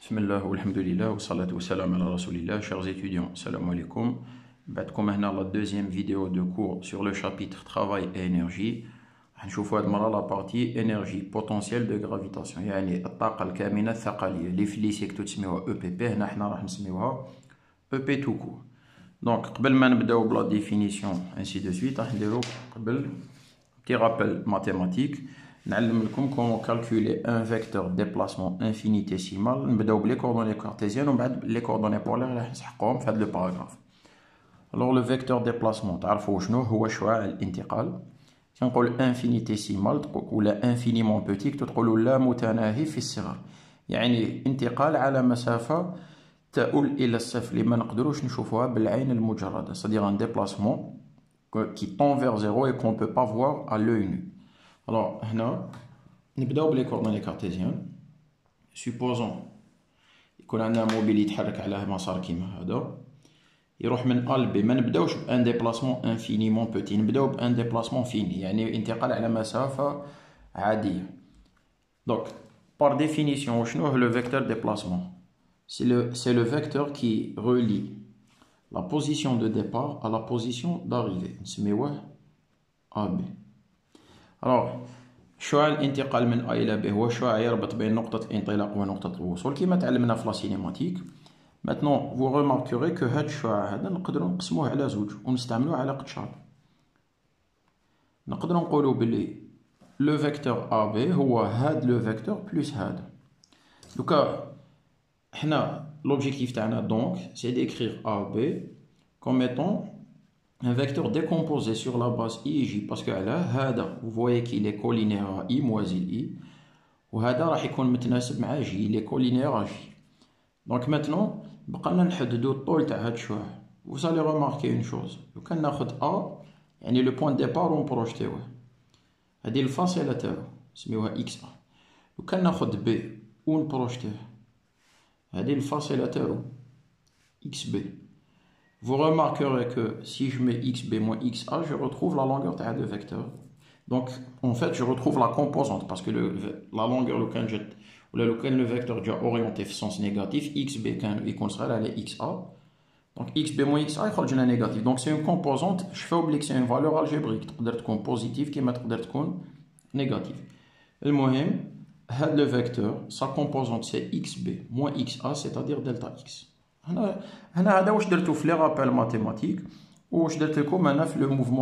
Bismillah, alhamdulillah, wa salatu wa salam ala rasulillah. Chers étudiants, salam alaikum. بعدكم هنا la deuxième vidéo de cours sur le chapitre travail et énergie. نشوفوا هاد المرة la partie énergie potentielle de gravitation، يعني الطاقة الكامنة الثقلية اللي في الليسي كنتو تسميوها EPP، هنا حنا راح نسميوها EP tout court. دونك قبل ما نبداو بلا ديفينيسيون ainsi de suite راح نديرو قبل petit rappel mathématique. نعلم لكم comment calculer un vecteur déplacement infinitésimal. نبداو بلي coordonnées cartésiennes ومن بعد لي coordonnées polaires راح نسحقوهم في هذا لو باراغراف. Alors le vecteur déplacement تعرفوا شنو هو؟ شعاع الانتقال. كنقول infinitésimal ولا infiniment petit تقولوا لا متناهي في الصغر، يعني انتقال على مسافة تؤول إلى الصفر اللي ما نقدروش نشوفوها بالعين المجردة، c'est-à-dire un déplacement qui tend vers zéro et qu'on ne peut pas voir à l'œil nu. Alors هنا نبداو بلي coordonnées cartésiennes. supposons يكون عندنا موبيل يتحرك على مسار كيما هذا، يروح من A ل B. ما نبداوش بان ديبلاسمون انفينيمون بوتي، نبداو بان ديبلاسمون فيني، يعني انتقال على مسافة عادية. دونك par définition شنو هو le vecteur déplacement؟ c'est le vecteur qui relie la position de départ à la position d'arrivée، نسميوه AB. alors شعاع الانتقال من A إلى B هو شعاع يربط بين نقطة الانطلاق ونقطة الوصول كما تعلمنا في لا سينيماتيك. Maintenant, vous remarquerez que هاد الشعاع هذا نقدروا نقسموه على زوج ونستعملوه على قد شارب. نقدروا نقولوا بلي لو فيكتور AB هو هاد لو فيكتور بلس هذا. دوكا حنا l'objectif تاعنا donc c'est d'écrire AB comme étant un vecteur décomposé sur la base I et J parce que على هذا vous voyez qu'il est collinéaire à I موازي ل I وهذا راح يكون متناسب مع J il est collinéaire à J. donc maintenant بقانا نحددو الطول تاع هاد الشعاع. vous allez remarquer une chose، لو كان ناخد A يعني لو بوين ديبار ونبروجتيوه، هادي الفاصلة تاعو نسميوها XA. لو كان ناخد B ونبروجتيوه هادي الفاصلة تاعو XB. vous remarquerez que si je mets XB moins XA je retrouve la longueur تاع هاد vecteur. donc en fait je retrouve la composante parce que la longueur لو كان جات ولا لو كان لو فيكتور جا اورينتي في سونس نيجاتيف اكس بي كان يكون صغير على اكس ا، دونك اكس بي موان اكس ا يخرج لنا نيجاتيف. دونك سي اون كومبوزونت شفاو بلي سي اون فالور الجبريك، تقدر تكون بوزيتيف كيما تقدر تكون نيجاتيف. المهم هاد لو فيكتور سا كومبوزونت سي اكس بي موان اكس ا سيتادير دلتا اكس. هنا هذا واش درتو في لي رابيل ماتيماتيك واش درت لكم انا في لو موفمون